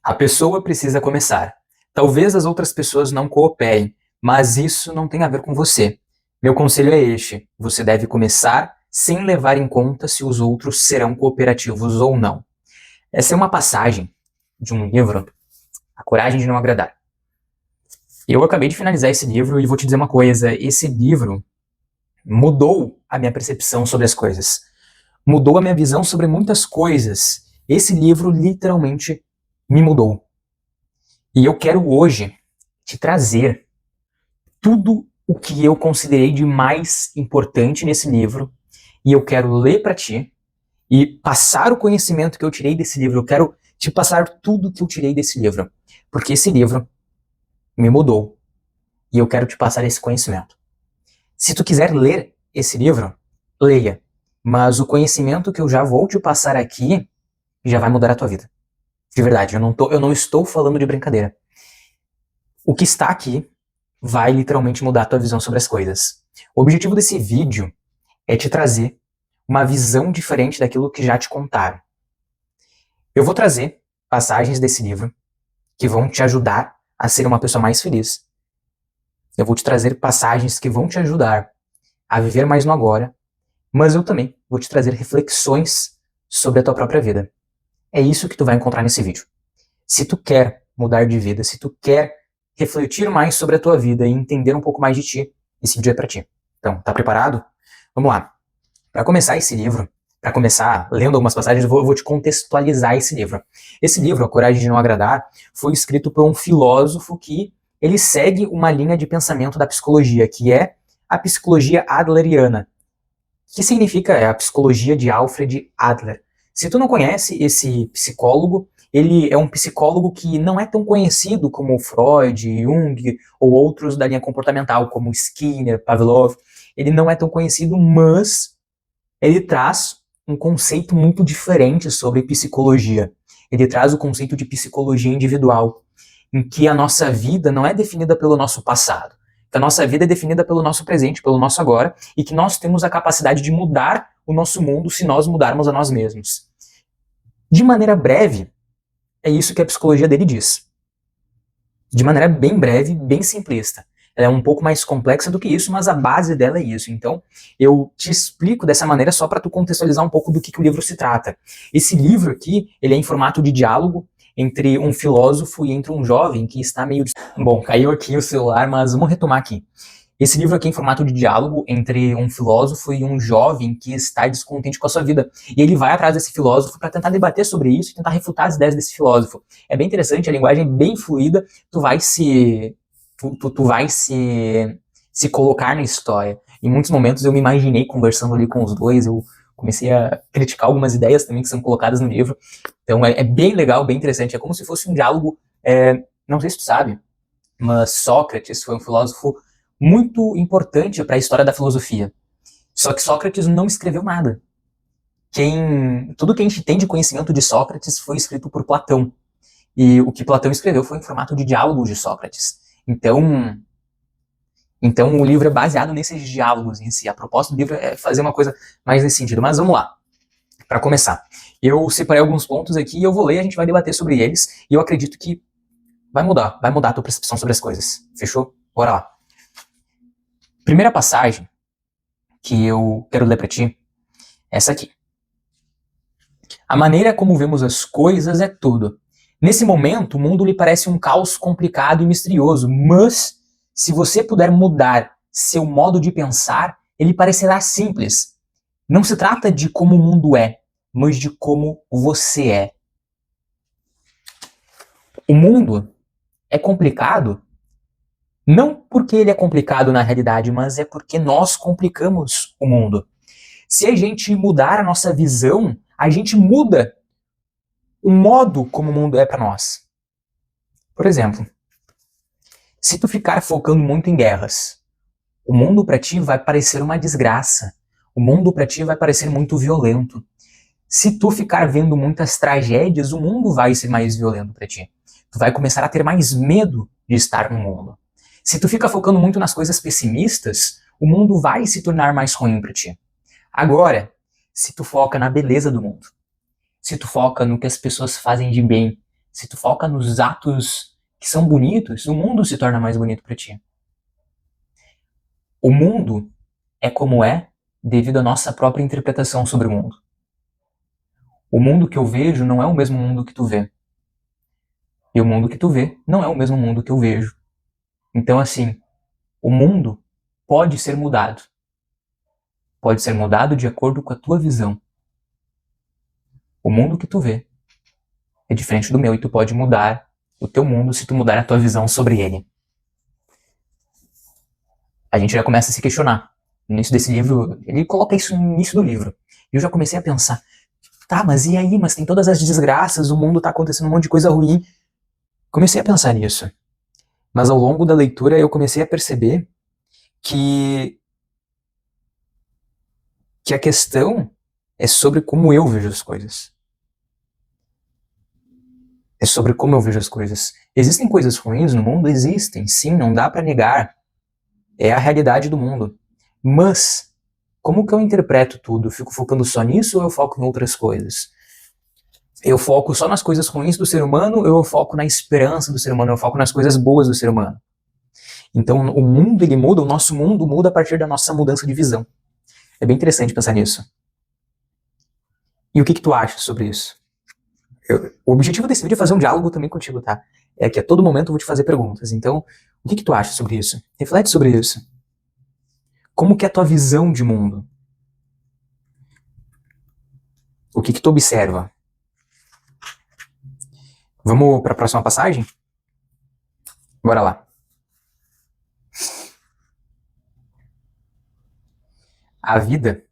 A pessoa precisa começar. Talvez as outras pessoas não cooperem, mas isso não tem a ver com você. Meu conselho é este: você deve começar sem levar em conta se os outros serão cooperativos ou não. Essa é uma passagem de um livro, A Coragem de Não Agradar. Eu acabei de finalizar esse livro e vou te dizer uma coisa: esse livro mudou a minha percepção sobre as coisas. Mudou a minha visão sobre muitas coisas. Esse livro literalmente me mudou. E eu quero hoje te trazer tudo o que eu considerei de mais importante nesse livro, e eu quero ler para ti e passar o conhecimento que eu tirei desse livro. Eu quero te passar tudo que eu tirei desse livro, porque esse livro me mudou e eu quero te passar esse conhecimento. Se tu quiser ler esse livro, leia, mas o conhecimento que eu já vou te passar aqui já vai mudar a tua vida. De verdade, eu não estou falando de brincadeira. O que está aqui vai literalmente mudar a tua visão sobre as coisas. O objetivo desse vídeo é te trazer uma visão diferente daquilo que já te contaram. Eu vou trazer passagens desse livro que vão te ajudar a ser uma pessoa mais feliz. Eu vou te trazer passagens que vão te ajudar a viver mais no agora, mas eu também vou te trazer reflexões sobre a tua própria vida. É isso que tu vai encontrar nesse vídeo. Se tu quer mudar de vida, se tu quer refletir mais sobre a tua vida e entender um pouco mais de ti, esse vídeo é pra ti. Então, tá preparado? Vamos lá. Para começar esse livro, para começar lendo algumas passagens, eu vou te contextualizar esse livro. Esse livro, A Coragem de Não Agradar, foi escrito por um filósofo que ele segue uma linha de pensamento da psicologia, que é a psicologia adleriana, que significa a psicologia de Alfred Adler. Se tu não conhece esse psicólogo, ele é um psicólogo que não é tão conhecido como Freud, Jung ou outros da linha comportamental, como Skinner, Pavlov. Ele não é tão conhecido, mas ele traz um conceito muito diferente sobre psicologia. Ele traz o conceito de psicologia individual, em que a nossa vida não é definida pelo nosso passado, que a nossa vida é definida pelo nosso presente, pelo nosso agora, e que nós temos a capacidade de mudar o nosso mundo se nós mudarmos a nós mesmos. De maneira breve, é isso que a psicologia dele diz. De maneira bem breve, bem simplista. Ela é um pouco mais complexa do que isso, mas a base dela é isso. Então, eu te explico dessa maneira só para tu contextualizar um pouco do que o livro se trata. Esse livro aqui, ele é em formato de diálogo entre um filósofo e entre um jovem que está meio... Bom, caiu aqui o celular, mas vamos retomar aqui. Esse livro aqui é em formato de diálogo entre um filósofo e um jovem que está descontente com a sua vida. E ele vai atrás desse filósofo para tentar debater sobre isso e tentar refutar as ideias desse filósofo. É bem interessante, a linguagem é bem fluida, tu vai se colocar na história. Em muitos momentos eu me imaginei conversando ali com os dois, eu comecei a criticar algumas ideias também que são colocadas no livro. Então é bem legal, bem interessante, é como se fosse um diálogo, não sei se tu sabe, mas Sócrates foi um filósofo muito importante para a história da filosofia. Só que Sócrates não escreveu nada. Tudo que a gente tem de conhecimento de Sócrates foi escrito por Platão. E o que Platão escreveu foi em formato de diálogos de Sócrates. Então o livro é baseado nesses diálogos em si. A proposta do livro é fazer uma coisa mais nesse sentido. Mas vamos lá. Para começar, eu separei alguns pontos aqui e eu vou ler, a gente vai debater sobre eles. E eu acredito que vai mudar a tua percepção sobre as coisas. Fechou? Bora lá. Primeira passagem que eu quero ler para ti é essa aqui. A maneira como vemos as coisas é tudo. Nesse momento, o mundo lhe parece um caos complicado e misterioso, mas se você puder mudar seu modo de pensar, ele parecerá simples. Não se trata de como o mundo é, mas de como você é. O mundo é complicado, não porque ele é complicado na realidade, mas é porque nós complicamos o mundo. Se a gente mudar a nossa visão, a gente muda o modo como o mundo é para nós. Por exemplo, se tu ficar focando muito em guerras, o mundo para ti vai parecer uma desgraça. O mundo para ti vai parecer muito violento. Se tu ficar vendo muitas tragédias, o mundo vai ser mais violento para ti. Tu vai começar a ter mais medo de estar no mundo. Se tu fica focando muito nas coisas pessimistas, o mundo vai se tornar mais ruim para ti. Agora, se tu foca na beleza do mundo, se tu foca no que as pessoas fazem de bem, se tu foca nos atos que são bonitos, o mundo se torna mais bonito para ti. O mundo é como é devido à nossa própria interpretação sobre o mundo. O mundo que eu vejo não é o mesmo mundo que tu vê. E o mundo que tu vê não é o mesmo mundo que eu vejo. Então, assim, o mundo pode ser mudado. Pode ser mudado de acordo com a tua visão. O mundo que tu vê é diferente do meu e tu pode mudar o teu mundo se tu mudar a tua visão sobre ele. A gente já começa a se questionar. No início desse livro, ele coloca isso no início do livro. E eu já comecei a pensar, tá, mas e aí? Mas tem todas as desgraças, o mundo tá acontecendo um monte de coisa ruim. Comecei a pensar nisso. Mas ao longo da leitura eu comecei a perceber que a questão é sobre como eu vejo as coisas. É sobre como eu vejo as coisas. Existem coisas ruins no mundo? Existem, sim, não dá pra negar. É a realidade do mundo. Mas, como que eu interpreto tudo? Eu fico focando só nisso ou eu foco em outras coisas? Eu foco só nas coisas ruins do ser humano ou eu foco na esperança do ser humano? Eu foco nas coisas boas do ser humano? Então, o mundo, ele muda, o nosso mundo muda a partir da nossa mudança de visão. É bem interessante pensar nisso. E o que tu acha sobre isso? O objetivo desse vídeo é fazer um diálogo também contigo, tá? É que a todo momento eu vou te fazer perguntas. Então, o que tu acha sobre isso? Reflete sobre isso. Como que é a tua visão de mundo? O que tu observa? Vamos para a próxima passagem? Bora lá. A vida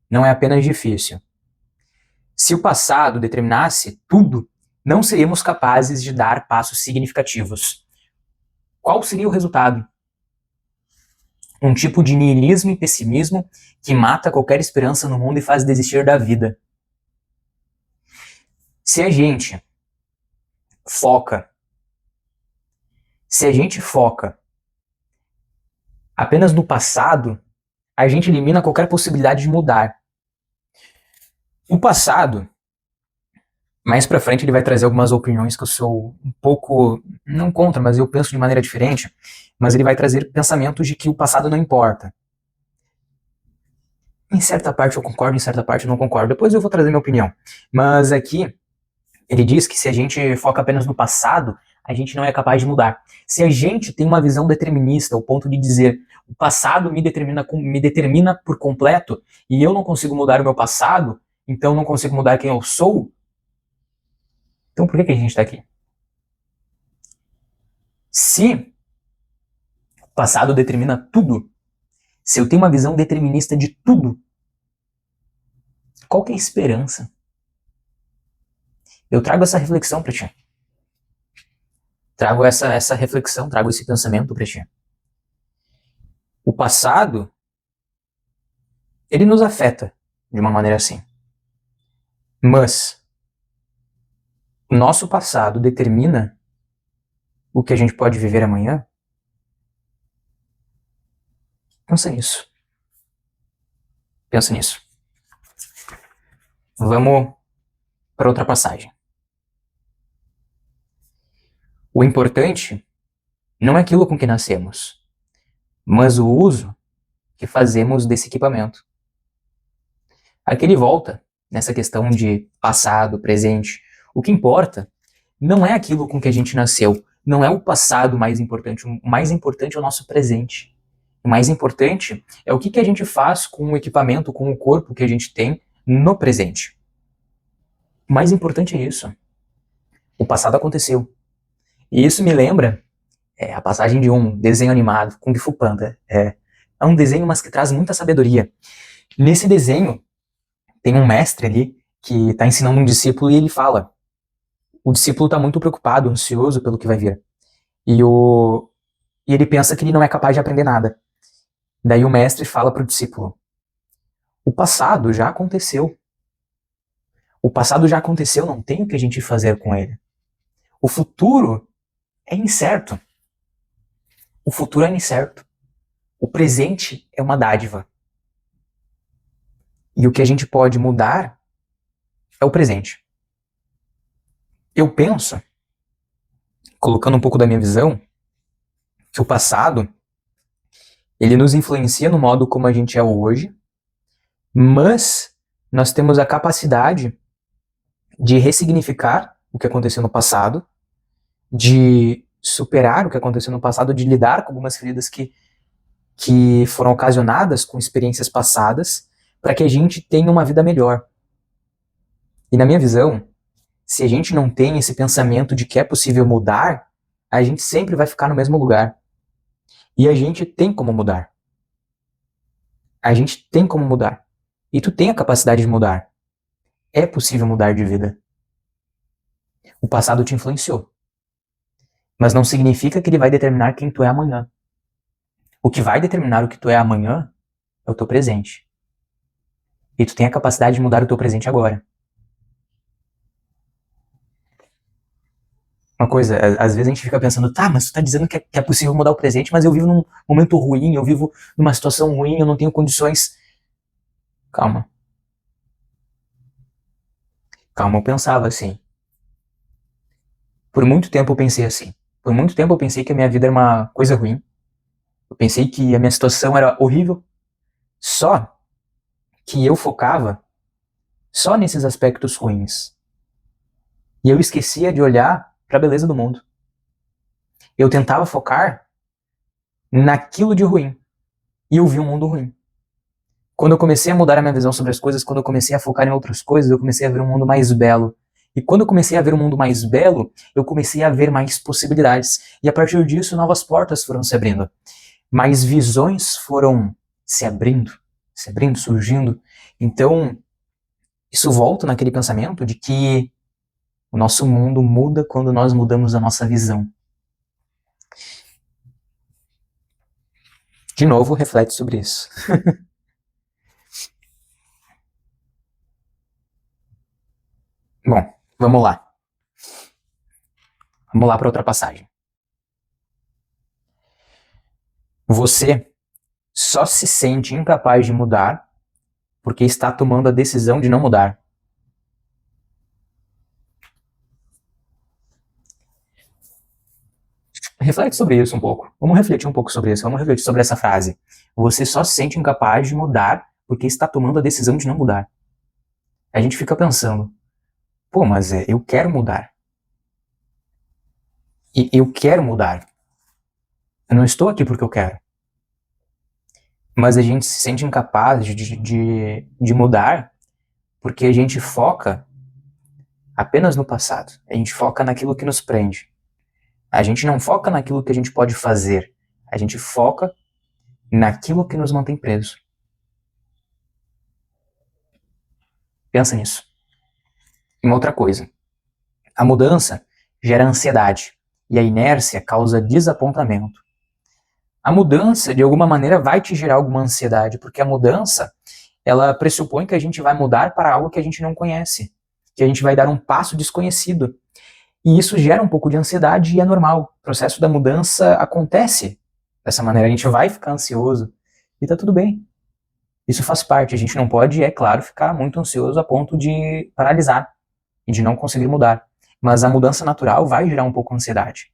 não é apenas difícil. Se o passado determinasse tudo, não seríamos capazes de dar passos significativos. Qual seria o resultado? Um tipo de niilismo e pessimismo que mata qualquer esperança no mundo e faz desistir da vida. Se a gente foca apenas no passado, a gente elimina qualquer possibilidade de mudar. O passado, mais pra frente ele vai trazer algumas opiniões que eu sou um pouco, não contra, mas eu penso de maneira diferente, mas ele vai trazer pensamentos de que o passado não importa. Em certa parte eu concordo, em certa parte eu não concordo. Depois eu vou trazer minha opinião. Mas aqui, ele diz que se a gente foca apenas no passado, a gente não é capaz de mudar. Se a gente tem uma visão determinista, ao ponto de dizer o passado me determina por completo e eu não consigo mudar o meu passado, então não consigo mudar quem eu sou, então por que a gente está aqui? Se o passado determina tudo, se eu tenho uma visão determinista de tudo, qual que é a esperança? Eu trago essa reflexão para ti. Trago essa reflexão, trago esse pensamento para ti. O passado, ele nos afeta de uma maneira assim. Mas o nosso passado determina o que a gente pode viver amanhã? Pensa nisso. Pensa nisso. Vamos para outra passagem. O importante não é aquilo com que nascemos, mas o uso que fazemos desse equipamento. Aqui ele volta nessa questão de passado, presente. O que importa não é aquilo com que a gente nasceu, não é o passado mais importante. O mais importante é o nosso presente. O mais importante é o que a gente faz com o equipamento, com o corpo que a gente tem no presente. O mais importante é isso. O passado aconteceu. E isso me lembra a passagem de um desenho animado, Kung Fu Panda. É um desenho, mas que traz muita sabedoria. Nesse desenho, tem um mestre ali que está ensinando um discípulo e ele fala. O discípulo está muito preocupado, ansioso pelo que vai vir. E ele pensa que ele não é capaz de aprender nada. Daí o mestre fala para o discípulo: o passado já aconteceu. O passado já aconteceu, não tem o que a gente fazer com ele. O futuro é incerto. O futuro é incerto. O presente é uma dádiva. E o que a gente pode mudar é o presente. Eu penso colocando um pouco da minha visão, que o passado, ele nos influencia no modo como a gente é hoje, mas nós temos a capacidade de ressignificar o que aconteceu no passado, de superar o que aconteceu no passado, de lidar com algumas feridas que foram ocasionadas com experiências passadas, para que a gente tenha uma vida melhor. E na minha visão, se a gente não tem esse pensamento de que é possível mudar, a gente sempre vai ficar no mesmo lugar. E a gente tem como mudar. A gente tem como mudar. E tu tem a capacidade de mudar. É possível mudar de vida. O passado te influenciou. Mas não significa que ele vai determinar quem tu é amanhã. O que vai determinar o que tu é amanhã é o teu presente. E tu tem a capacidade de mudar o teu presente agora. Uma coisa, às vezes a gente fica pensando, tá, mas tu tá dizendo que é possível mudar o presente, mas eu vivo num momento ruim, eu vivo numa situação ruim, eu não tenho condições. Calma. Calma, eu pensava assim. Por muito tempo eu pensei assim. Por muito tempo eu pensei que a minha vida era uma coisa ruim. Eu pensei que a minha situação era horrível. Só que eu focava só nesses aspectos ruins. E eu esquecia de olhar para a beleza do mundo. Eu tentava focar naquilo de ruim. E eu vi um mundo ruim. Quando eu comecei a mudar a minha visão sobre as coisas, quando eu comecei a focar em outras coisas, eu comecei a ver um mundo mais belo. E quando eu comecei a ver um mundo mais belo, eu comecei a ver mais possibilidades. E a partir disso, novas portas foram se abrindo. Mais visões foram se abrindo, surgindo. Então, isso volta naquele pensamento de que o nosso mundo muda quando nós mudamos a nossa visão. De novo, reflete sobre isso. Bom, vamos lá. Vamos lá para outra passagem. Você só se sente incapaz de mudar porque está tomando a decisão de não mudar. Reflete sobre isso um pouco. Vamos refletir um pouco sobre isso. Vamos refletir sobre essa frase. Você só se sente incapaz de mudar porque está tomando a decisão de não mudar. A gente fica pensando, pô, mas eu quero mudar. E eu quero mudar. Eu não estou aqui porque eu quero. Mas a gente se sente incapaz de mudar porque a gente foca apenas no passado. A gente foca naquilo que nos prende. A gente não foca naquilo que a gente pode fazer. A gente foca naquilo que nos mantém presos. Pensa nisso. E uma outra coisa. A mudança gera ansiedade. E a inércia causa desapontamento. A mudança, de alguma maneira, vai te gerar alguma ansiedade, porque a mudança, ela pressupõe que a gente vai mudar para algo que a gente não conhece, que a gente vai dar um passo desconhecido. E isso gera um pouco de ansiedade e é normal. O processo da mudança acontece dessa maneira, a gente vai ficar ansioso e tá tudo bem. Isso faz parte, a gente não pode, é claro, ficar muito ansioso a ponto de paralisar e de não conseguir mudar. Mas a mudança natural vai gerar um pouco de ansiedade.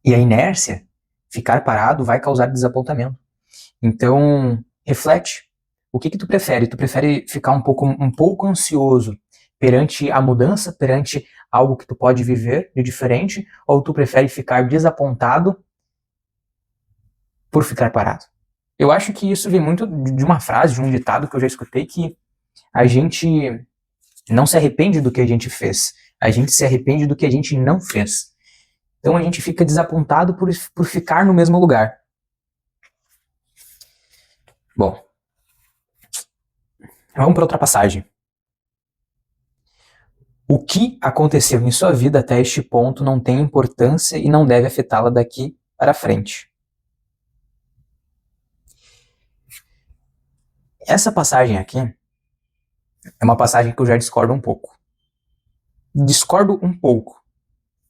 E a inércia, ficar parado, vai causar desapontamento. Então, reflete. O que tu prefere? Tu prefere ficar um pouco ansioso perante a mudança, perante algo que tu pode viver de diferente, ou tu prefere ficar desapontado por ficar parado? Eu acho que isso vem muito de uma frase, de um ditado que eu já escutei, que a gente não se arrepende do que a gente fez, a gente se arrepende do que a gente não fez. Então a gente fica desapontado por ficar no mesmo lugar. Bom, vamos para outra passagem. O que aconteceu em sua vida até este ponto não tem importância e não deve afetá-la daqui para frente. Essa passagem aqui é uma passagem que eu já discordo um pouco. Discordo um pouco,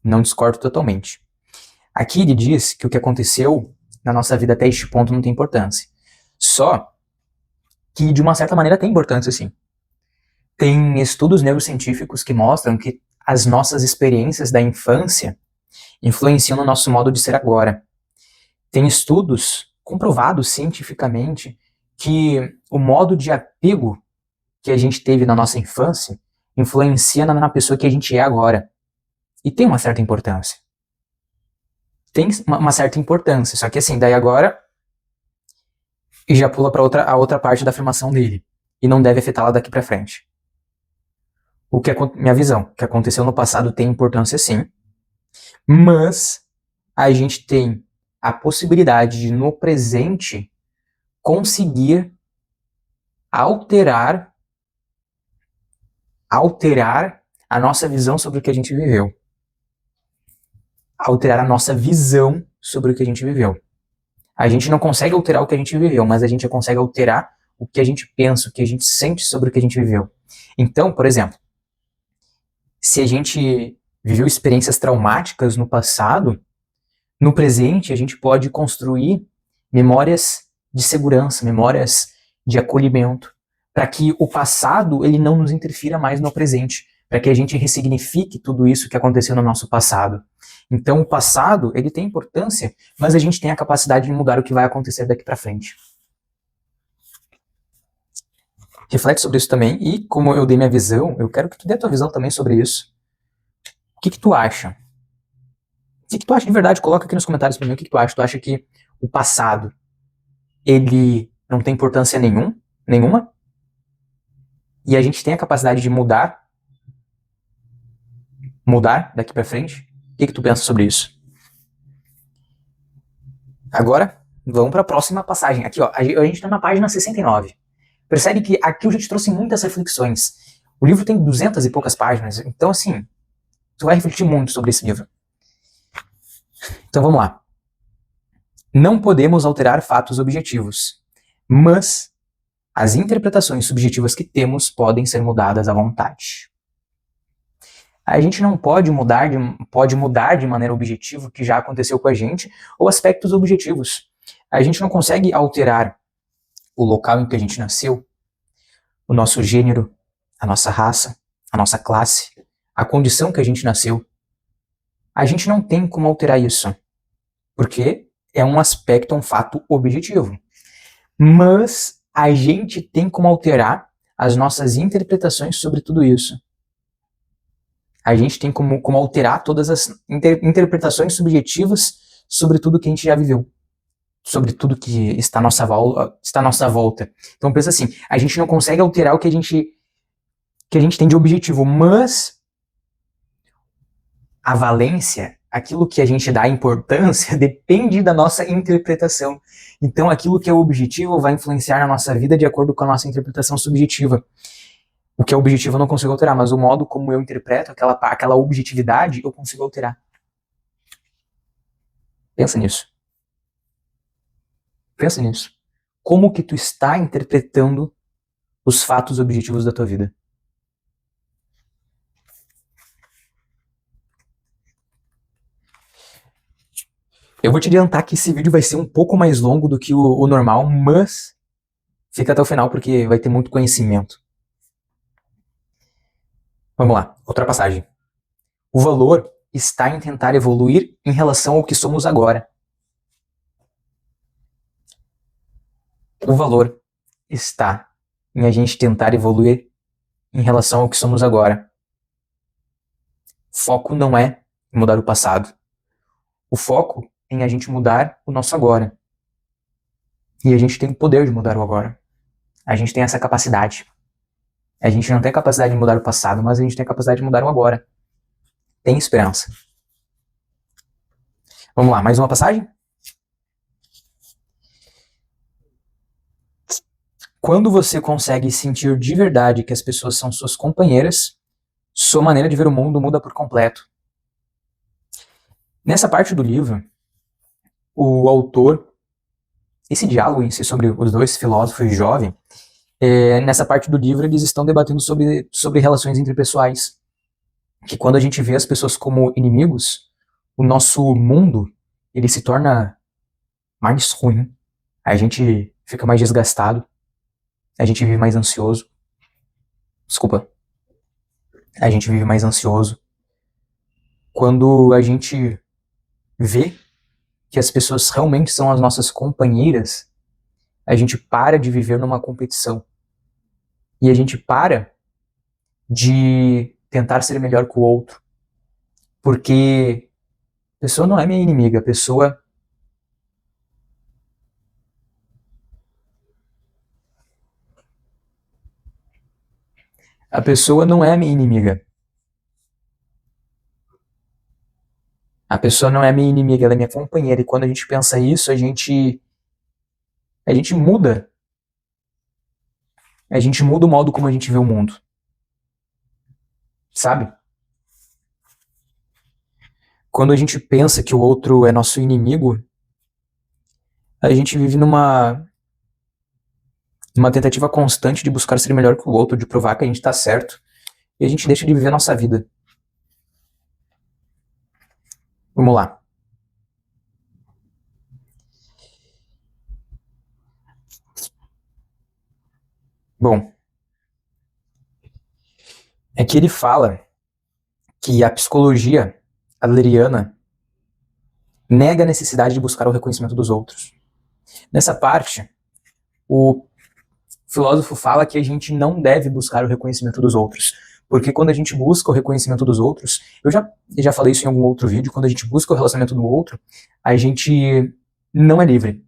não discordo totalmente. Aqui ele diz que o que aconteceu na nossa vida até este ponto não tem importância. Só que, de uma certa maneira, tem importância, sim. Tem estudos neurocientíficos que mostram que as nossas experiências da infância, influenciam no nosso modo de ser agora. Tem estudos comprovados cientificamente que o modo de apego que a gente teve na nossa infância influencia na pessoa que a gente é agora. E tem uma certa importância. Tem uma certa importância, só que assim, daí agora e já pula para a outra parte da afirmação dele. E não deve afetá-la daqui para frente. Minha visão, o que aconteceu no passado tem importância sim, mas a gente tem a possibilidade de, no presente, conseguir alterar a nossa visão sobre o que a gente viveu. Alterar a nossa visão sobre o que a gente viveu. A gente não consegue alterar o que a gente viveu, mas a gente consegue alterar o que a gente pensa, o que a gente sente sobre o que a gente viveu. Então, por exemplo, se a gente viveu experiências traumáticas no passado, no presente a gente pode construir memórias de segurança, memórias de acolhimento, para que o passado ele não nos interfira mais no presente, para que a gente ressignifique tudo isso que aconteceu no nosso passado. Então o passado ele tem importância, mas a gente tem a capacidade de mudar o que vai acontecer daqui para frente. Reflete sobre isso também, e como eu dei minha visão, eu quero que tu dê a tua visão também sobre isso. O que tu acha? O que tu acha de verdade? Coloca aqui nos comentários pra mim o que tu acha. Tu acha que o passado, ele não tem importância nenhuma? E a gente tem a capacidade de mudar daqui pra frente? O que tu pensa sobre isso? Agora, vamos pra próxima passagem. Aqui, ó, a gente tá na página 69. Percebe que aqui eu já te trouxe muitas reflexões. O livro tem 200 e poucas páginas, então assim, tu vai refletir muito sobre esse livro. Então vamos lá. Não podemos alterar fatos objetivos, mas as interpretações subjetivas que temos podem ser mudadas à vontade. A gente não pode mudar de maneira objetiva o que já aconteceu com a gente, ou aspectos objetivos. A gente não consegue alterar o local em que a gente nasceu, o nosso gênero, a nossa raça, a nossa classe, a condição que a gente nasceu. A gente não tem como alterar isso, porque é um aspecto, um fato objetivo. Mas a gente tem como alterar as nossas interpretações sobre tudo isso. A gente tem como alterar todas as interpretações subjetivas sobre tudo que a gente já viveu, sobre tudo que está à nossa volta. Então pensa assim, a gente não consegue alterar o que a gente tem de objetivo, mas a valência, aquilo que a gente dá importância, depende da nossa interpretação. Então aquilo que é objetivo vai influenciar na nossa vida de acordo com a nossa interpretação subjetiva. O que é objetivo eu não consigo alterar, mas o modo como eu interpreto aquela objetividade eu consigo alterar. Pensa nisso. Pensa nisso. Como que tu está interpretando os fatos objetivos da tua vida? Eu vou te adiantar que esse vídeo vai ser um pouco mais longo do que o normal, mas fica até o final porque vai ter muito conhecimento. Vamos lá, outra passagem. O valor está em tentar evoluir em relação ao que somos agora. O valor está em a gente tentar evoluir em relação ao que somos agora. Foco não é em mudar o passado. O foco é em a gente mudar o nosso agora. E a gente tem o poder de mudar o agora. A gente tem essa capacidade. A gente não tem a capacidade de mudar o passado, mas a gente tem a capacidade de mudar o agora. Tem esperança. Vamos lá, mais uma passagem? Quando você consegue sentir de verdade que as pessoas são suas companheiras, sua maneira de ver o mundo muda por completo. Nessa parte do livro, o autor, esse diálogo em si sobre os dois filósofos jovens, nessa parte do livro eles estão debatendo sobre relações interpessoais. Que quando a gente vê as pessoas como inimigos, o nosso mundo ele se torna mais ruim. A gente fica mais desgastado. A gente vive mais ansioso. Desculpa. A gente vive mais ansioso. Quando a gente vê que as pessoas realmente são as nossas companheiras, a gente para de viver numa competição. E a gente para de tentar ser melhor que o outro. Porque a pessoa não é minha inimiga, a pessoa não é minha inimiga. A pessoa não é minha inimiga, ela é minha companheira. E quando a gente pensa isso, a gente muda. A gente muda o modo como a gente vê o mundo. Sabe? Quando a gente pensa que o outro é nosso inimigo, a gente vive numa tentativa constante de buscar ser melhor que o outro, de provar que a gente tá certo. E a gente deixa de viver a nossa vida. Vamos lá. Bom, é que ele fala que a psicologia adleriana nega a necessidade de buscar o reconhecimento dos outros. Nessa parte, o filósofo fala que a gente não deve buscar o reconhecimento dos outros, porque quando a gente busca o reconhecimento dos outros, eu já falei isso em algum outro vídeo, quando a gente busca o relacionamento do outro, a gente não é livre.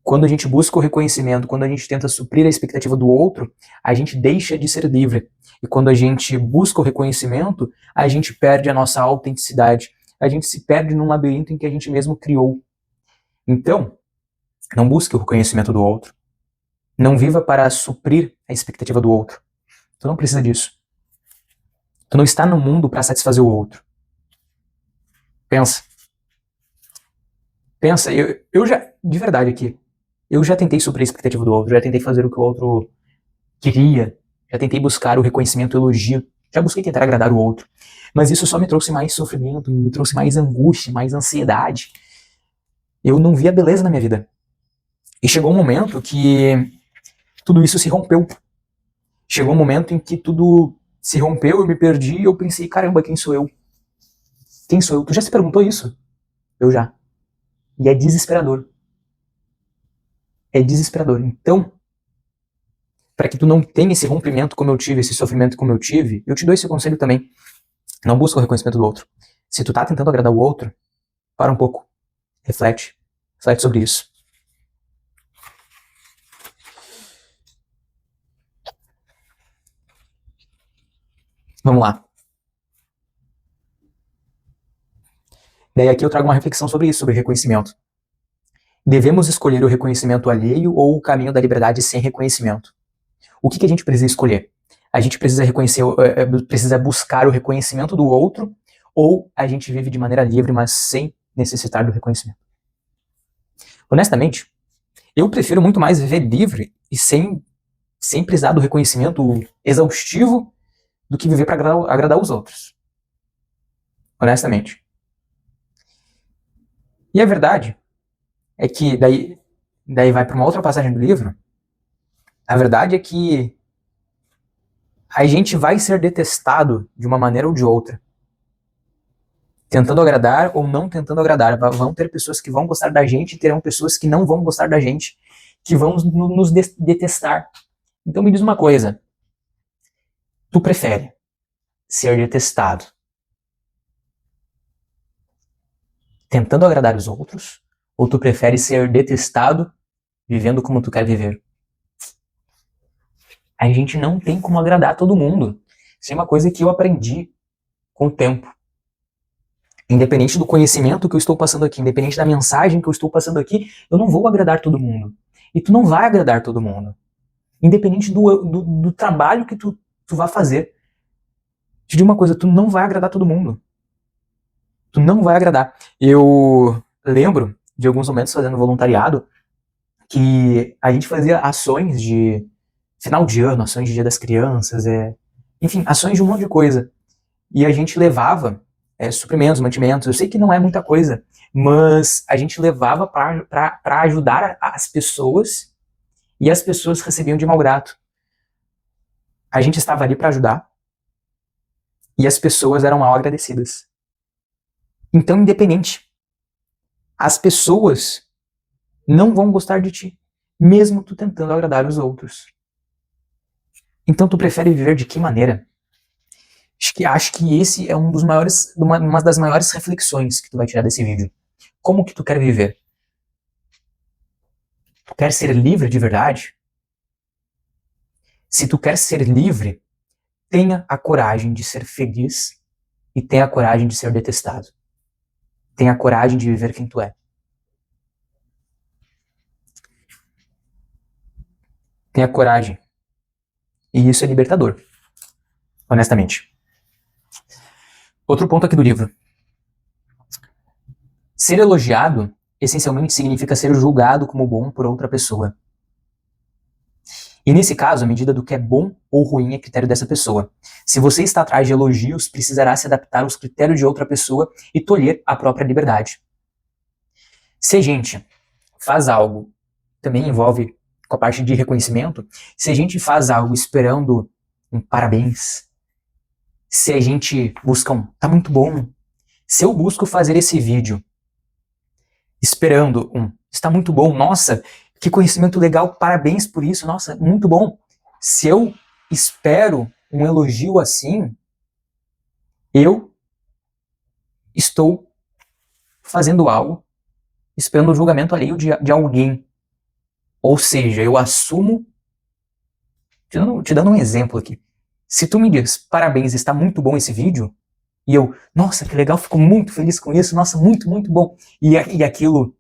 Quando a gente busca o reconhecimento, quando a gente tenta suprir a expectativa do outro, a gente deixa de ser livre. E quando a gente busca o reconhecimento, a gente perde a nossa autenticidade. A gente se perde num labirinto em que a gente mesmo criou. Então, não busque o reconhecimento do outro. Não viva para suprir a expectativa do outro. Tu não precisa disso. Tu não está no mundo para satisfazer o outro. Pensa. Pensa, eu já, de verdade aqui, eu já tentei suprir a expectativa do outro, já tentei fazer o que o outro queria, já tentei buscar o reconhecimento, o elogio, já busquei tentar agradar o outro. Mas isso só me trouxe mais sofrimento, me trouxe mais angústia, mais ansiedade. Eu não via beleza na minha vida. E chegou um momento que tudo isso se rompeu. Chegou um momento em que tudo se rompeu, eu me perdi e eu pensei, caramba, quem sou eu? Quem sou eu? Tu já se perguntou isso? Eu já. E é desesperador. É desesperador. Então, para que tu não tenha esse rompimento como eu tive, esse sofrimento como eu tive, eu te dou esse conselho também. Não busca o reconhecimento do outro. Se tu tá tentando agradar o outro, para um pouco. Reflete. Reflete sobre isso. Vamos lá. Daí aqui eu trago uma reflexão sobre isso, sobre reconhecimento. Devemos escolher o reconhecimento alheio ou o caminho da liberdade sem reconhecimento? O que a gente precisa escolher? A gente precisa precisa buscar o reconhecimento do outro, ou a gente vive de maneira livre, mas sem necessitar do reconhecimento? Honestamente, eu prefiro muito mais viver livre e sem precisar do reconhecimento exaustivo do que viver para agradar os outros. Honestamente. E a verdade é que, daí vai para uma outra passagem do livro, a verdade é que a gente vai ser detestado de uma maneira ou de outra. Tentando agradar ou não tentando agradar. Vão ter pessoas que vão gostar da gente e terão pessoas que não vão gostar da gente, que vão nos detestar. Então me diz uma coisa. Tu prefere ser detestado tentando agradar os outros, ou tu prefere ser detestado vivendo como tu quer viver? A gente não tem como agradar todo mundo. Isso é uma coisa que eu aprendi com o tempo. Independente do conhecimento que eu estou passando aqui, independente da mensagem que eu estou passando aqui, eu não vou agradar todo mundo. E tu não vai agradar todo mundo. Independente do trabalho que tu vai fazer. Te digo uma coisa, tu não vai agradar todo mundo. Tu não vai agradar. Eu lembro de alguns momentos fazendo voluntariado que a gente fazia ações de final de ano, ações de Dia das Crianças, enfim, ações de um monte de coisa. E a gente levava suprimentos, mantimentos. Eu sei que não é muita coisa, mas a gente levava para ajudar as pessoas e as pessoas recebiam de mal grato. A gente estava ali para ajudar e as pessoas eram mal agradecidas. Então, independente, as pessoas não vão gostar de ti, mesmo tu tentando agradar os outros. Então, tu prefere viver de que maneira? Acho que esse é uma das maiores reflexões que tu vai tirar desse vídeo. Como que tu quer viver? Tu quer ser livre de verdade? Se tu quer ser livre, tenha a coragem de ser feliz e tenha a coragem de ser detestado. Tenha a coragem de viver quem tu é. Tenha coragem. E isso é libertador, honestamente. Outro ponto aqui do livro. Ser elogiado, essencialmente, significa ser julgado como bom por outra pessoa. E nesse caso, a medida do que é bom ou ruim é critério dessa pessoa. Se você está atrás de elogios, precisará se adaptar aos critérios de outra pessoa e tolher a própria liberdade. Se a gente faz algo, também envolve com a parte de reconhecimento, se a gente faz algo esperando um parabéns, se a gente busca tá muito bom, se eu busco fazer esse vídeo esperando está muito bom, nossa, que conhecimento legal, parabéns por isso, nossa, muito bom. Se eu espero um elogio assim, eu estou fazendo algo esperando o julgamento alheio de alguém. Ou seja, eu assumo, te dando um exemplo aqui. Se tu me diz, parabéns, está muito bom esse vídeo, e eu, nossa, que legal, fico muito feliz com isso, nossa, muito, muito bom, e aquilo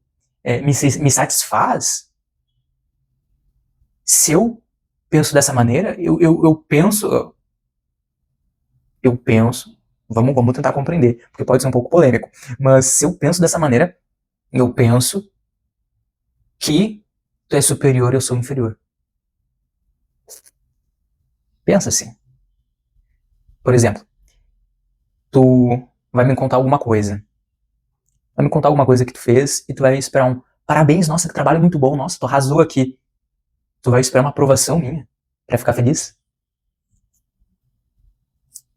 me satisfaz, se eu penso dessa maneira, eu penso, vamos tentar compreender, porque pode ser um pouco polêmico, mas se eu penso dessa maneira, eu penso que tu é superior, eu sou inferior. Pensa assim. Por exemplo, tu vai me contar alguma coisa. Vai me contar alguma coisa que tu fez e tu vai esperar um parabéns, nossa, que trabalho muito bom, nossa, tu arrasou aqui. Tu vai esperar uma aprovação minha pra ficar feliz?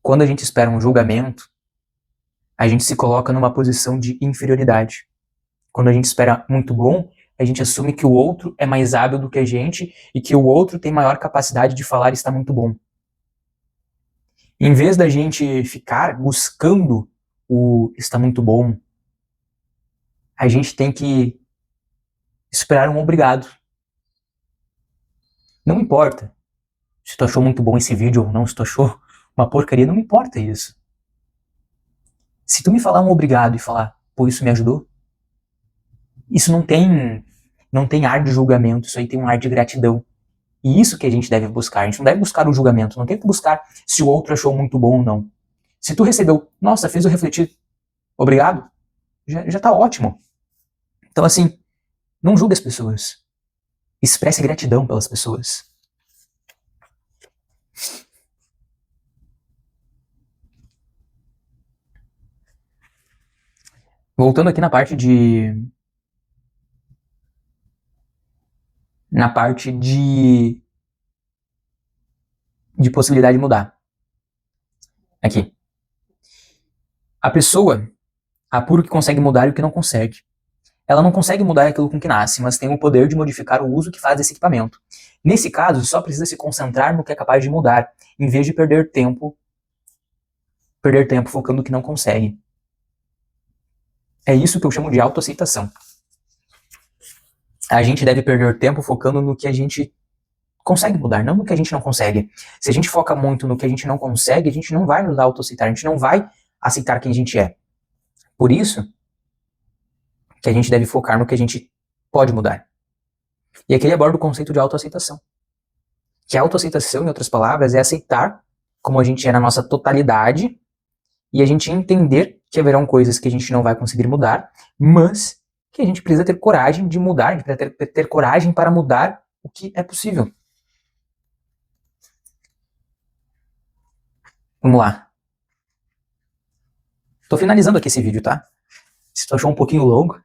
Quando a gente espera um julgamento, a gente se coloca numa posição de inferioridade. Quando a gente espera muito bom, a gente assume que o outro é mais hábil do que a gente e que o outro tem maior capacidade de falar e está muito bom. Em vez da gente ficar buscando o está muito bom, a gente tem que esperar um obrigado. Não importa se tu achou muito bom esse vídeo ou não, se tu achou uma porcaria, não me importa isso. Se tu me falar um obrigado e falar, pô, isso me ajudou, isso não tem ar de julgamento, isso aí tem um ar de gratidão. E isso que a gente deve buscar. A gente não deve buscar o julgamento, não tem que buscar se o outro achou muito bom ou não. Se tu recebeu, nossa, fez eu refletir, obrigado, já tá ótimo. Então assim, não julgue as pessoas. Expresse gratidão pelas pessoas. Voltando aqui na parte de possibilidade de mudar. Aqui. A pessoa apura o que consegue mudar e o que não consegue. Ela não consegue mudar aquilo com que nasce, mas tem o poder de modificar o uso que faz desse equipamento. Nesse caso, só precisa se concentrar no que é capaz de mudar, em vez de perder tempo focando no que não consegue. É isso que eu chamo de autoaceitação. A gente deve perder tempo focando no que a gente consegue mudar, não no que a gente não consegue. Se a gente foca muito no que a gente não consegue, a gente não vai nos autoaceitar, a gente não vai aceitar quem a gente é. Por isso que a gente deve focar no que a gente pode mudar. E aqui ele aborda o conceito de autoaceitação. Que a autoaceitação, em outras palavras, é aceitar como a gente é na nossa totalidade e a gente entender que haverão coisas que a gente não vai conseguir mudar, mas que a gente precisa ter coragem de mudar, a gente precisa ter coragem para mudar o que é possível. Vamos lá. Tô finalizando aqui esse vídeo, tá? Se tu achou um pouquinho longo,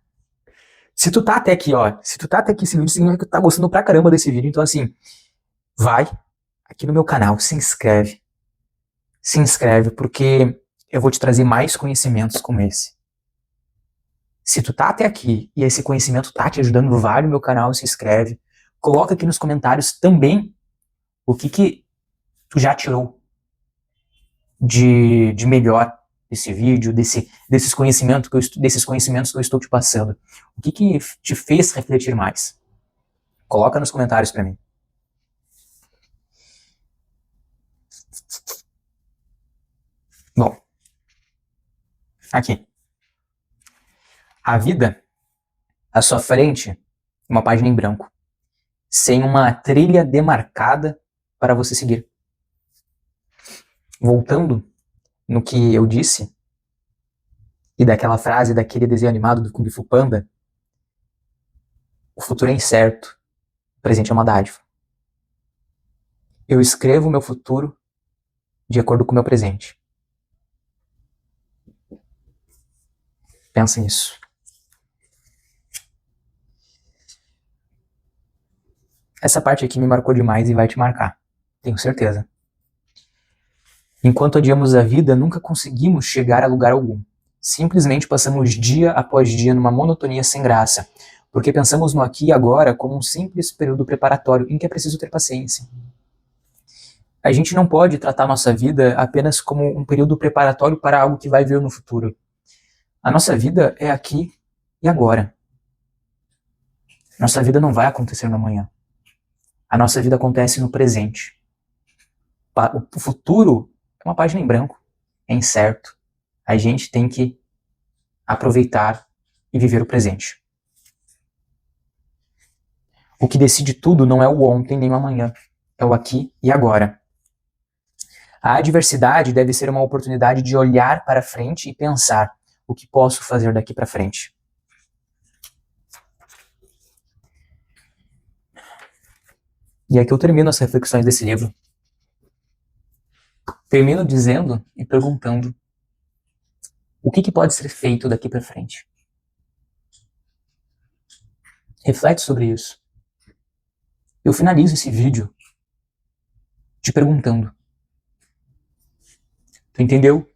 se tu tá até aqui, esse vídeo significa que tu tá gostando pra caramba desse vídeo. Então, assim, vai aqui no meu canal, se inscreve. Se inscreve, porque eu vou te trazer mais conhecimentos como esse. Se tu tá até aqui e esse conhecimento tá te ajudando, vai no meu canal, se inscreve. Coloca aqui nos comentários também o que tu já tirou de melhor desse vídeo, desses conhecimentos que eu estou te passando. O que te fez refletir mais? Coloca nos comentários para mim. Bom, aqui. A vida, à sua frente, uma página em branco, sem uma trilha demarcada para você seguir. Voltando no que eu disse, e daquela frase daquele desenho animado do Kung Fu Panda, o futuro é incerto, o presente é uma dádiva. Eu escrevo o meu futuro de acordo com o meu presente. Pensa nisso. Essa parte aqui me marcou demais e vai te marcar, tenho certeza. Enquanto adiamos a vida, nunca conseguimos chegar a lugar algum. Simplesmente passamos dia após dia numa monotonia sem graça, porque pensamos no aqui e agora como um simples período preparatório em que é preciso ter paciência. A gente não pode tratar nossa vida apenas como um período preparatório para algo que vai vir no futuro. A nossa vida é aqui e agora. Nossa vida não vai acontecer no amanhã. A nossa vida acontece no presente. O futuro é uma página em branco, é incerto. A gente tem que aproveitar e viver o presente. O que decide tudo não é o ontem nem o amanhã, é o aqui e agora. A adversidade deve ser uma oportunidade de olhar para frente e pensar o que posso fazer daqui para frente. E aqui eu termino as reflexões desse livro. Termino dizendo e perguntando o que pode ser feito daqui para frente. Reflete sobre isso. Eu finalizo esse vídeo te perguntando. Tu entendeu?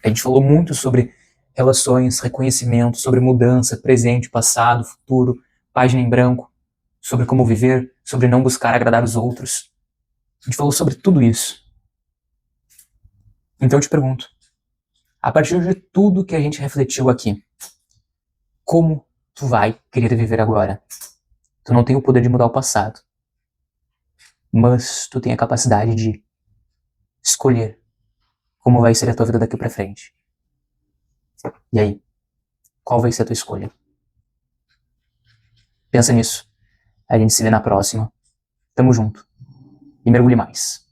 A gente falou muito sobre relações, reconhecimento, sobre mudança, presente, passado, futuro, página em branco, sobre como viver, sobre não buscar agradar os outros. A gente falou sobre tudo isso. Então eu te pergunto, a partir de tudo que a gente refletiu aqui, como tu vai querer viver agora? Tu não tem o poder de mudar o passado, mas tu tem a capacidade de escolher como vai ser a tua vida daqui pra frente. E aí, qual vai ser a tua escolha? Pensa nisso. A gente se vê na próxima. Tamo junto. E mergulhe mais.